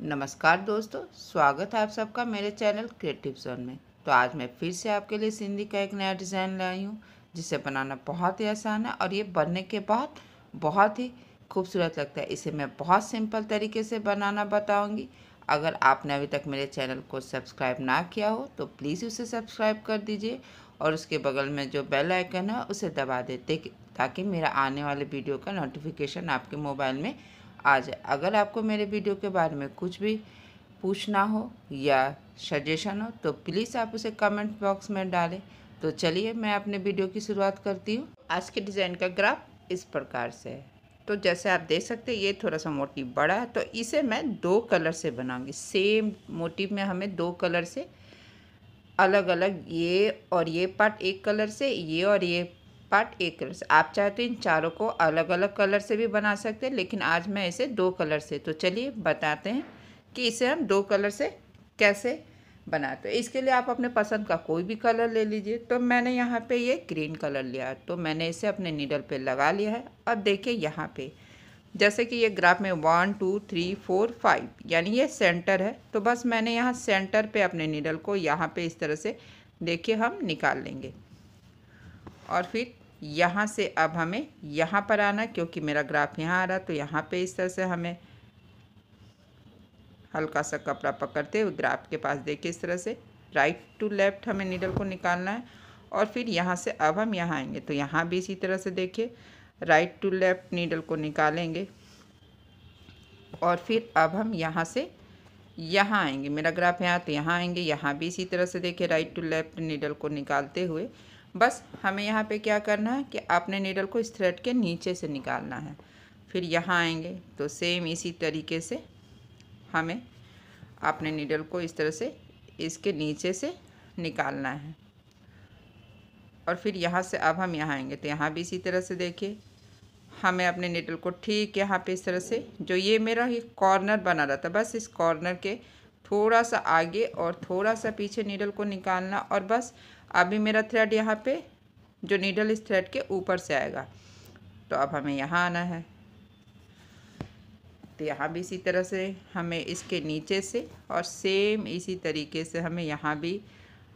नमस्कार दोस्तों, स्वागत है आप सबका मेरे चैनल क्रिएटिव जोन में। तो आज मैं फिर से आपके लिए सिंधी का एक नया डिज़ाइन लाई हूँ जिसे बनाना बहुत ही आसान है और ये बनने के बाद बहुत ही खूबसूरत लगता है। इसे मैं बहुत सिंपल तरीके से बनाना बताऊँगी। अगर आपने अभी तक मेरे चैनल को सब्सक्राइब ना किया हो तो प्लीज़ उसे सब्सक्राइब कर दीजिए और उसके बगल में जो बेल आइकन है उसे दबा देते ताकि मेरा आने वाले वीडियो का नोटिफिकेशन आपके मोबाइल में आ जाए। अगर आपको मेरे वीडियो के बारे में कुछ भी पूछना हो या सजेशन हो तो प्लीज़ आप उसे कमेंट बॉक्स में डालें। तो चलिए मैं अपने वीडियो की शुरुआत करती हूँ। आज के डिज़ाइन का ग्राफ इस प्रकार से है। तो जैसे आप देख सकते हैं ये थोड़ा सा मोटिव बड़ा है, तो इसे मैं 2 कलर से बनाऊंगी। सेम मोटिव में हमें 2 कलर से अलग अलग, ये और ये पार्ट एक कलर से, ये और ये पार्ट एक कलर से। आप चाहे तो इन चारों को अलग अलग कलर से भी बना सकते हैं, लेकिन आज मैं इसे 2 कलर से। तो चलिए बताते हैं कि इसे हम 2 कलर से कैसे बनाते हैं। इसके लिए आप अपने पसंद का कोई भी कलर ले लीजिए। तो मैंने यहाँ पे ये ग्रीन कलर लिया है, तो मैंने इसे अपने नीडल पे लगा लिया है। अब देखिए यहाँ पे जैसे कि ये ग्राफ में 1 2 3 4 5 यानी ये सेंटर है, तो बस मैंने यहाँ सेंटर पे अपने नीडल को यहाँ पे इस तरह से देखिए हम निकाल लेंगे। और फिर यहाँ से अब हमें यहाँ पर आना, क्योंकि मेरा ग्राफ यहाँ आ रहा, तो यहाँ पे इस तरह से हमें हल्का सा कपड़ा पकड़ते हुए ग्राफ के पास देखिए इस तरह से राइट टू लेफ्ट हमें नीडल को निकालना है। और फिर यहाँ से अब हम यहाँ आएंगे, तो यहाँ भी इसी तरह से देखिए राइट टू लेफ्ट नीडल को निकालेंगे। और फिर अब हम यहाँ से यहाँ आएंगे, मेरा ग्राफ यहाँ, तो यहाँ आएंगे, यहाँ भी इसी तरह से देखिए राइट टू लेफ्ट नीडल को निकालते हुए बस हमें यहाँ पे क्या करना है कि आपने नीडल को इस थ्रेड के नीचे से निकालना है। फिर यहाँ आएंगे तो सेम इसी तरीके से हमें अपने नीडल को इस तरह से इसके नीचे से निकालना है। और फिर यहाँ से अब हम यहाँ आएंगे, तो यहाँ भी इसी तरह से देखिए हमें अपने नीडल को ठीक यहाँ पे इस तरह से, जो ये मेरा ये कॉर्नर बना रहा था, बस इस कॉर्नर के थोड़ा सा आगे और थोड़ा सा पीछे नीडल को निकालना। और बस अभी मेरा थ्रेड यहाँ पे, जो नीडल इस थ्रेड के ऊपर से आएगा, तो अब हमें यहाँ आना है। तो यहाँ भी इसी तरह से हमें इसके नीचे से और सेम इसी तरीके से हमें यहाँ भी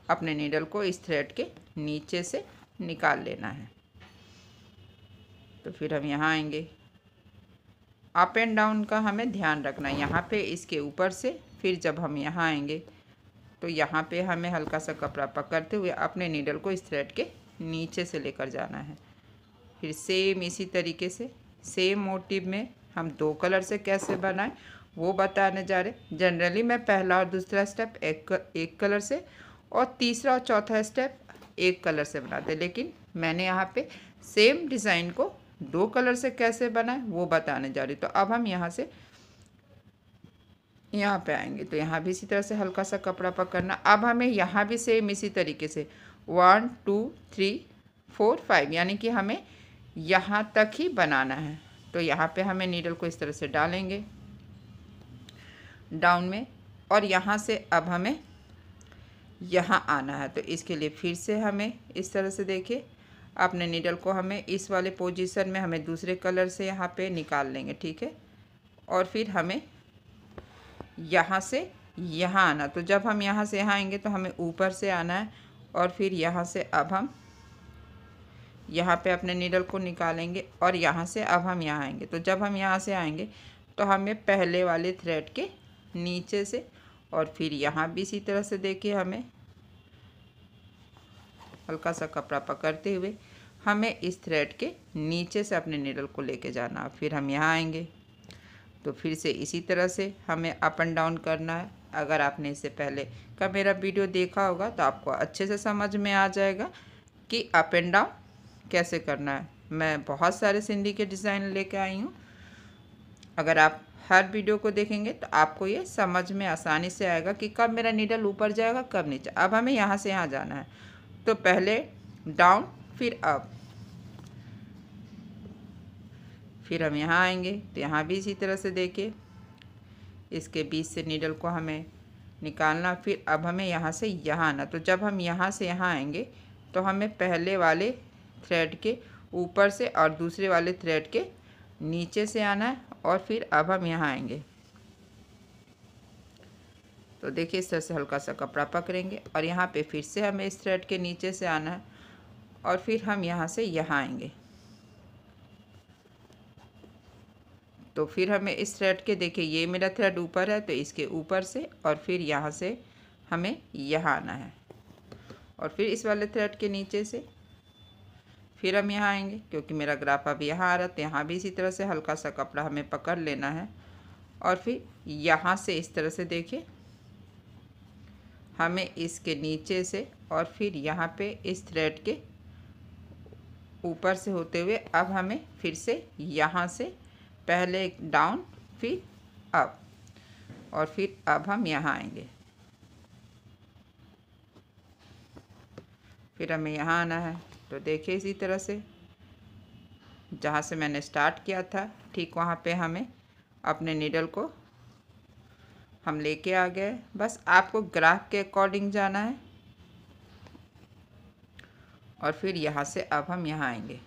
अपने नीडल को इस थ्रेड के नीचे से निकाल लेना है। तो फिर हम यहाँ आएंगे, अप एंड डाउन का हमें ध्यान रखना है। यहाँ पे इसके ऊपर से फिर जब हम यहाँ आएंगे तो यहाँ पे हमें हल्का सा कपड़ा पकड़ते हुए अपने नीडल को इस थ्रेड के नीचे से लेकर जाना है। फिर सेम इसी तरीके से सेम मोटिव में हम 2 कलर से कैसे बनाएं वो बताने जा रहे। जनरली मैं पहला और दूसरा स्टेप एक कलर से और तीसरा और चौथा स्टेप एक कलर से बनाते, लेकिन मैंने यहाँ पे सेम डिज़ाइन को 2 कलर से कैसे बनाएं वो बताने जा रही। तो अब हम यहाँ से यहाँ पे आएंगे, तो यहाँ भी इसी तरह से हल्का सा कपड़ा पकड़ना। अब हमें यहाँ भी सेम इसी तरीके से 1 2 3 4 5 यानी कि हमें यहाँ तक ही बनाना है। तो यहाँ पे हमें नीडल को इस तरह से डालेंगे डाउन में, और यहाँ से अब हमें यहाँ आना है। तो इसके लिए फिर से हमें इस तरह से देखिए अपने नीडल को हमें इस वाले पोजीशन में हमें दूसरे कलर से यहाँ पे निकाल लेंगे, ठीक है। और फिर हमें यहाँ से यहाँ आना, तो जब हम यहाँ से यहाँ आएंगे तो हमें ऊपर से आना है। और फिर यहाँ से अब हम यहाँ पे अपने नीडल को निकालेंगे और यहाँ से अब हम यहाँ आएंगे। तो जब हम यहाँ से आएंगे तो हमें पहले वाले थ्रेड के नीचे से, और फिर यहाँ भी इसी तरह से देखिए हमें हल्का सा कपड़ा पकड़ते हुए हमें इस थ्रेड के नीचे से अपने नीडल को लेके जाना। फिर हम यहाँ आएंगे तो फिर से इसी तरह से हमें अप एंड डाउन करना है। अगर आपने इससे पहले का मेरा वीडियो देखा होगा तो आपको अच्छे से समझ में आ जाएगा कि अप एंड डाउन कैसे करना है। मैं बहुत सारे सिंधी के डिज़ाइन लेके आई हूँ। अगर आप हर वीडियो को देखेंगे तो आपको ये समझ में आसानी से आएगा कि कब मेरा नीडल ऊपर जाएगा कब नीचे। अब हमें यहाँ से यहाँ जाना है, तो पहले डाउन फिर अप, फिर हम यहाँ आएंगे तो यहाँ भी इसी तरह से देखिए इसके बीच से नीडल को हमें निकालना। फिर अब हमें यहाँ से यहाँ आना, तो जब हम यहाँ से यहाँ आएंगे तो हमें पहले वाले थ्रेड के ऊपर से और दूसरे वाले थ्रेड के नीचे से आना है। और फिर अब हम यहाँ आएंगे तो देखिए इस तरह से हल्का सा कपड़ा पकड़ेंगे और यहाँ पे फिर से हमें इस थ्रेड के नीचे से आना है और फिर हम यहाँ से यहाँ आएंगे। तो फिर हमें इस थ्रेड के, देखिए ये मेरा थ्रेड ऊपर है तो इसके ऊपर से और फिर यहाँ से हमें यहाँ आना है और फिर इस वाले थ्रेड के नीचे से फिर हम यहाँ आएंगे, क्योंकि मेरा ग्राफ अब यहाँ आ रहा है तो यहाँ भी इसी तरह से हल्का सा कपड़ा हमें पकड़ लेना है और फिर यहाँ से इस तरह से देखिए हमें इसके नीचे से और फिर यहाँ पे इस थ्रेड के ऊपर से होते हुए अब हमें फिर से यहाँ से पहले एक डाउन फिर अप और फिर अब हम यहाँ आएंगे। फिर हमें यहाँ आना है। तो देखिए इसी तरह से जहाँ से मैंने स्टार्ट किया था ठीक वहाँ पे हमें अपने नीडल को हम लेके आ गए। बस आपको ग्राफ के अकॉर्डिंग जाना है और फिर यहाँ से अब हम यहाँ आएंगे।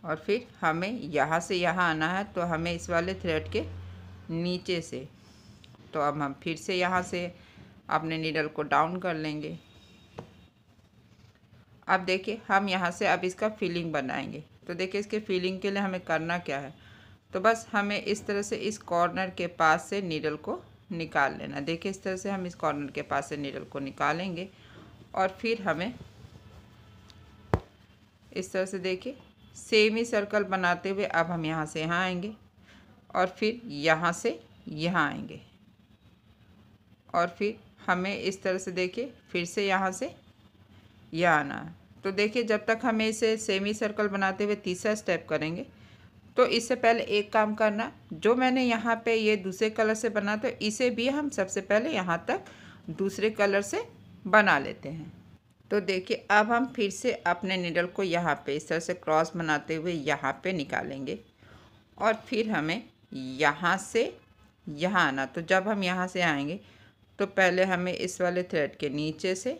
और फिर हमें यहाँ से यहाँ आना है तो हमें इस वाले थ्रेड के नीचे से, तो अब हम फिर से यहाँ से अपने नीडल को डाउन कर लेंगे। अब देखिए हम यहाँ से अब इसका फिलिंग बनाएंगे। तो देखिए इसके फिलिंग के लिए हमें करना क्या है, तो बस हमें इस तरह से इस कॉर्नर के पास से नीडल को निकाल लेना। देखिए इस तरह से हम इस कॉर्नर के पास से नीडल को निकालेंगे और फिर हमें इस तरह से देखिए सेम ही सर्कल बनाते हुए अब हम यहाँ से यहाँ आएंगे और फिर यहाँ से यहाँ आएंगे और फिर हमें इस तरह से देखिए फिर से यहाँ से यहाँ आना है। तो देखिए जब तक हमें इसे सेमी सर्कल बनाते हुए तीसरा स्टेप करेंगे तो इससे पहले एक काम करना, जो मैंने यहाँ पे ये दूसरे कलर से बना तो इसे भी हम सबसे पहले यहाँ तक दूसरे कलर से बना लेते हैं। तो देखिए अब हम फिर से अपने नीडल को यहाँ पे इस तरह से क्रॉस बनाते हुए यहाँ पे निकालेंगे और फिर हमें यहाँ से यहाँ आना। तो जब हम यहाँ से आएंगे तो पहले हमें इस वाले थ्रेड के नीचे से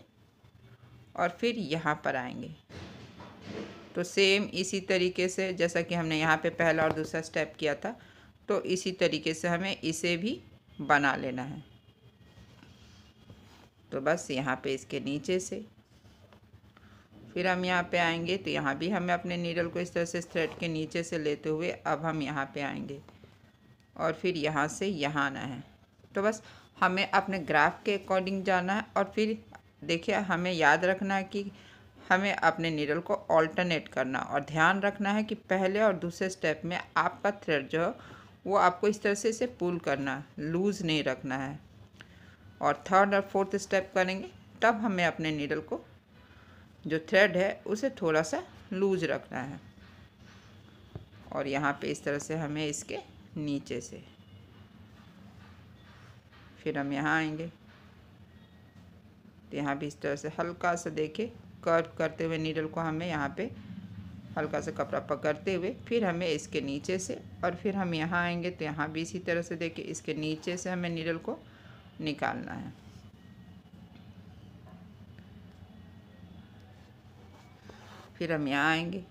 और फिर यहाँ पर आएंगे। तो सेम इसी तरीके से जैसा कि हमने यहाँ पे पहला और दूसरा स्टेप किया था तो इसी तरीके से हमें इसे भी बना लेना है। तो बस यहाँ पे इसके नीचे से फिर हम यहाँ पे आएंगे तो यहाँ भी हमें अपने नीडल को इस तरह से थ्रेड के नीचे से लेते हुए अब हम यहाँ पे आएंगे और फिर यहाँ से यहाँ आना है। तो बस हमें अपने ग्राफ के अकॉर्डिंग जाना है और फिर देखिए हमें याद रखना है कि हमें अपने नीडल को ऑल्टरनेट करना और ध्यान रखना है कि पहले और दूसरे स्टेप में आपका थ्रेड जो है वो आपको इस तरह से इसे पुल करना, लूज़ नहीं रखना है। और थर्ड और फोर्थ स्टेप करेंगे तब हमें अपने नीडल को जो थ्रेड है उसे थोड़ा सा लूज रखना है और यहाँ पे इस तरह से हमें इसके नीचे से फिर हम यहाँ आएंगे तो यहाँ भी इस तरह से हल्का सा देखिए कर्व करते हुए नीडल को हमें यहाँ पे हल्का सा कपड़ा पकड़ते हुए फिर हमें इसके नीचे से और फिर हम यहाँ आएंगे तो यहाँ भी इसी तरह से देखिए इसके नीचे से हमें नीडल को निकालना है। फिर हम यहाँ आएंगे।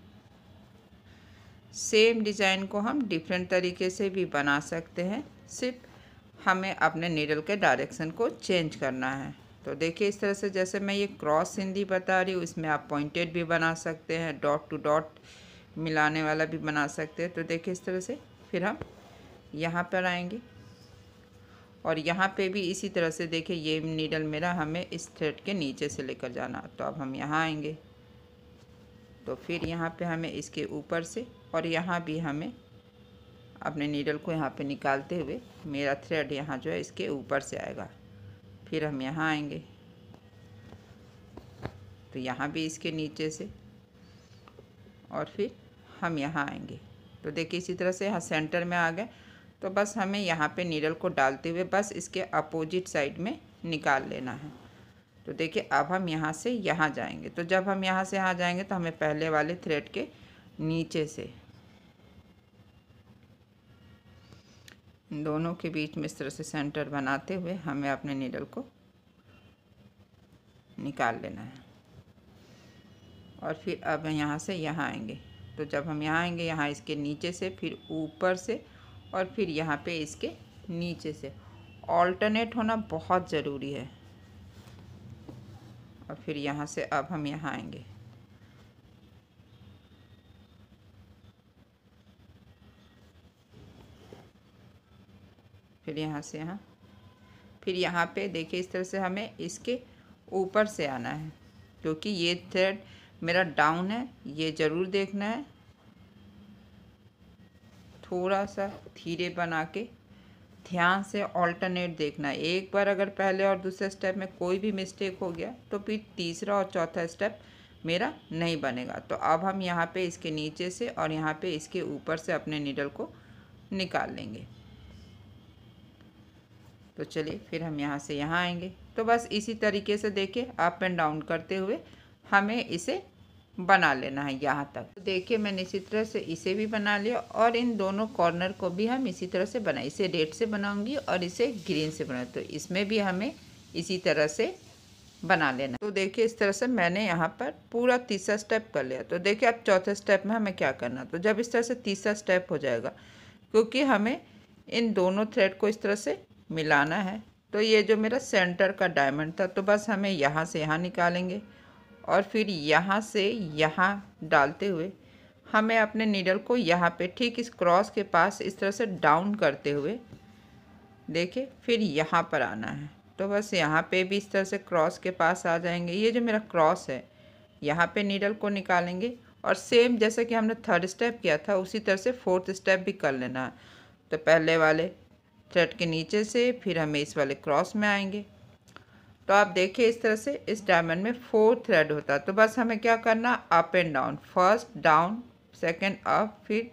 सेम डिज़ाइन को हम डिफरेंट तरीके से भी बना सकते हैं, सिर्फ हमें अपने नीडल के डायरेक्शन को चेंज करना है। तो देखिए इस तरह से जैसे मैं ये क्रॉस सिंधी बता रही हूँ इसमें आप पॉइंटेड भी बना सकते हैं, डॉट टू डॉट मिलाने वाला भी बना सकते हैं। तो देखिए इस तरह से फिर हम यहाँ पर आएंगे और यहाँ पे भी इसी तरह से देखिए ये नीडल मेरा हमें इस थ्रेड के नीचे से लेकर जाना। तो अब हम यहाँ आएंगे तो फिर यहाँ पे हमें इसके ऊपर से और यहाँ भी हमें अपने नीडल को यहाँ पे निकालते हुए मेरा थ्रेड यहाँ जो है इसके ऊपर से आएगा। फिर हम यहाँ आएंगे तो यहाँ भी इसके नीचे से और फिर हम यहाँ आएंगे। तो देखिए इसी तरह से यहाँ सेंटर में आ गए। तो बस हमें यहाँ पे नीडल को डालते हुए बस इसके अपोजिट साइड में निकाल लेना है। तो देखिए अब हम यहाँ से यहाँ जाएंगे। तो जब हम यहाँ से यहाँ जाएंगे तो हमें पहले वाले थ्रेड के नीचे से इन दोनों के बीच में इस तरह से सेंटर बनाते हुए हमें अपने नीडल को निकाल लेना है। और फिर अब यहाँ से यहाँ आएंगे। तो जब हम यहाँ आएंगे यहाँ इसके नीचे से फिर ऊपर से और फिर यहाँ पे इसके नीचे से ऑल्टरनेट होना बहुत ज़रूरी है। और फिर यहाँ से अब हम यहाँ आएंगे, फिर यहाँ से यहाँ, फिर यहाँ पे देखिए इस तरह से हमें इसके ऊपर से आना है, क्योंकि ये थ्रेड मेरा डाउन है, ये ज़रूर देखना है। थोड़ा सा धीरे बना के ध्यान से ऑल्टरनेट देखना है। एक बार अगर पहले और दूसरे स्टेप में कोई भी मिस्टेक हो गया तो फिर तीसरा और चौथा स्टेप मेरा नहीं बनेगा। तो अब हम यहाँ पे इसके नीचे से और यहाँ पे इसके ऊपर से अपने नीडल को निकाल लेंगे। तो चलिए फिर हम यहाँ से यहाँ आएंगे। तो बस इसी तरीके से देखिए अप एंड डाउन करते हुए हमें इसे बना लेना है यहाँ तक। तो देखिए मैंने इसी तरह से इसे भी बना लिया और इन दोनों कॉर्नर को भी हम इसी तरह से बनाए। इसे रेड से बनाऊंगी और इसे ग्रीन से बनाऊँ, तो इसमें भी हमें इसी तरह से बना लेना। तो देखिए इस तरह से मैंने यहाँ पर पूरा तीसरा स्टेप कर लिया। तो देखिए अब चौथे स्टेप में हमें क्या करना। तो जब इस तरह से तीसरा स्टेप हो जाएगा, क्योंकि हमें इन दोनों थ्रेड को इस तरह से मिलाना है, तो ये जो मेरा सेंटर का डायमंड था, तो बस हमें यहाँ से यहाँ निकालेंगे और फिर यहाँ से यहाँ डालते हुए हमें अपने नीडल को यहाँ पे ठीक इस क्रॉस के पास इस तरह से डाउन करते हुए देखिए फिर यहाँ पर आना है। तो बस यहाँ पे भी इस तरह से क्रॉस के पास आ जाएंगे। ये जो मेरा क्रॉस है यहाँ पे नीडल को निकालेंगे और सेम जैसा कि हमने थर्ड स्टेप किया था उसी तरह से फोर्थ स्टेप भी कर लेना है। तो पहले वाले थ्रेड के नीचे से फिर हमें इस वाले क्रॉस में आएंगे। तो आप देखिए इस तरह से इस डायमंड में 4 थ्रेड होता है। तो बस हमें क्या करना, up and down, first down, second up, फिर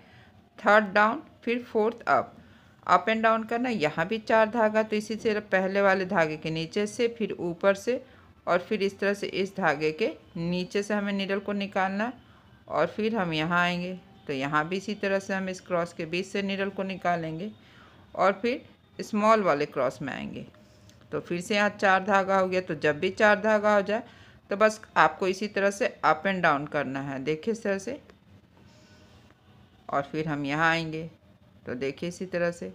थर्ड डाउन, फिर फोर्थ अप एंड डाउन करना। यहाँ भी 4 धागा, तो इसी से पहले वाले धागे के नीचे से फिर ऊपर से और फिर इस तरह से इस धागे के नीचे से हमें नीडल को निकालना और फिर हम यहाँ आएंगे। तो यहाँ भी इसी तरह से हम इस क्रॉस के बीच से नीडल को निकालेंगे और फिर स्मॉल वाले क्रॉस में आएंगे। तो फिर से यहाँ 4 धागा हो गया। तो जब भी 4 धागा हो जाए तो बस आपको इसी तरह से अप एंड डाउन करना है, देखिए इस तरह से। और फिर हम यहाँ आएंगे तो देखिए इसी तरह से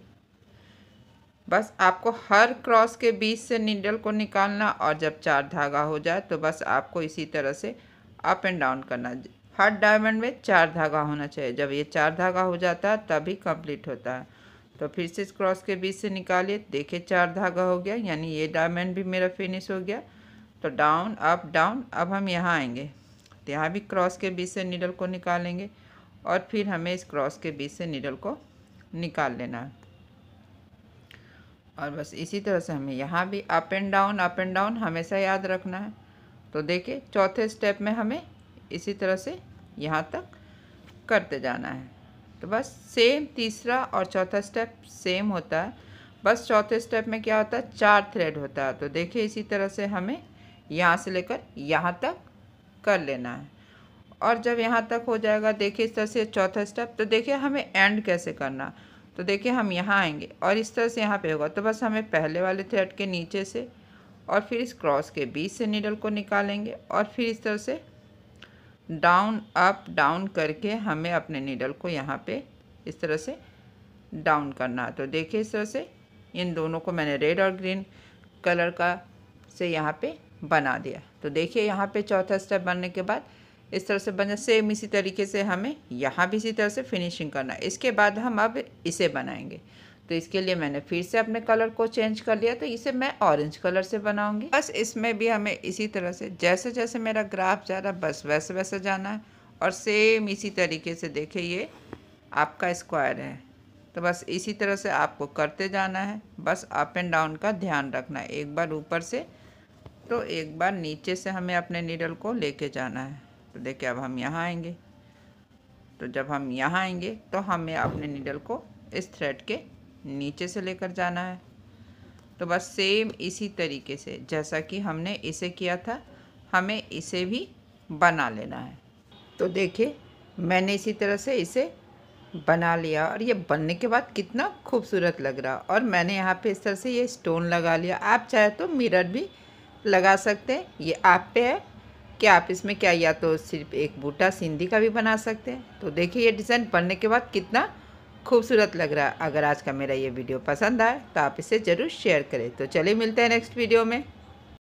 बस आपको हर क्रॉस के बीच से नीडल को निकालना और जब 4 धागा हो जाए तो बस आपको इसी तरह से अप एंड डाउन करना। हर डायमंड में 4 धागा होना चाहिए। जब ये 4 धागा हो जाता है तभी कंप्लीट होता है। तो फिर से इस क्रॉस के बीच से निकालिए, देखिए 4 धागा हो गया, यानी ये डायमंड भी मेरा फिनिश हो गया। तो डाउन अप डाउन। अब हम यहाँ आएंगे तो यहाँ भी क्रॉस के बीच से नीडल को निकालेंगे और फिर हमें इस क्रॉस के बीच से नीडल को निकाल लेना है। और बस इसी तरह से हमें यहाँ भी अप एंड डाउन हमेशा याद रखना है। तो देखिए चौथे स्टेप में हमें इसी तरह से यहाँ तक करते जाना है। तो बस सेम तीसरा और चौथा स्टेप सेम होता है। बस चौथे स्टेप में क्या होता है, 4 थ्रेड होता है। तो देखिए इसी तरह से हमें यहाँ से लेकर यहाँ तक कर लेना है। और जब यहाँ तक हो जाएगा, देखिए इस तरह से चौथा स्टेप। तो देखिए हमें एंड कैसे करना। तो देखिए हम यहाँ आएंगे और इस तरह से यहाँ पे होगा। तो बस हमें पहले वाले थ्रेड के नीचे से और फिर इस क्रॉस के बीच से नीडल को निकालेंगे और फिर इस तरह से डाउन अप डाउन करके हमें अपने नीडल को यहाँ पे इस तरह से डाउन करना है। तो देखिए इस तरह से इन दोनों को मैंने रेड और ग्रीन कलर का से यहाँ पे बना दिया। तो देखिए यहाँ पे चौथा स्टेप बनने के बाद इस तरह से बना। सेम इसी तरीके से हमें यहाँ भी इसी तरह से फिनिशिंग करना है। इसके बाद हम अब इसे बनाएंगे। तो इसके लिए मैंने फिर से अपने कलर को चेंज कर लिया। तो इसे मैं ऑरेंज कलर से बनाऊंगी। बस इसमें भी हमें इसी तरह से जैसे जैसे मेरा ग्राफ जा रहा बस वैसे वैसे जाना है। और सेम इसी तरीके से देखिए ये आपका स्क्वायर है। तो बस इसी तरह से आपको करते जाना है। बस अप एंड डाउन का ध्यान रखना है। एक बार ऊपर से तो एक बार नीचे से हमें अपने नीडल को लेके जाना है। तो देखिए अब हम यहाँ आएंगे। तो जब हम यहाँ आएंगे तो हमें अपने नीडल को इस थ्रेड के नीचे से लेकर जाना है। तो बस सेम इसी तरीके से जैसा कि हमने इसे किया था हमें इसे भी बना लेना है। तो देखिए मैंने इसी तरह से इसे बना लिया और ये बनने के बाद कितना खूबसूरत लग रहा। और मैंने यहाँ पे इस तरह से ये स्टोन लगा लिया। आप चाहे तो मिरर भी लगा सकते हैं, ये आप पे है कि आप इसमें क्या या तो सिर्फ एक बूटा सिंधी का भी बना सकते हैं। तो देखिए ये डिज़ाइन बनने के बाद कितना खूबसूरत लग रहा है। अगर आज का मेरा ये वीडियो पसंद आए तो आप इसे ज़रूर शेयर करें। तो चलिए मिलते हैं नेक्स्ट वीडियो में।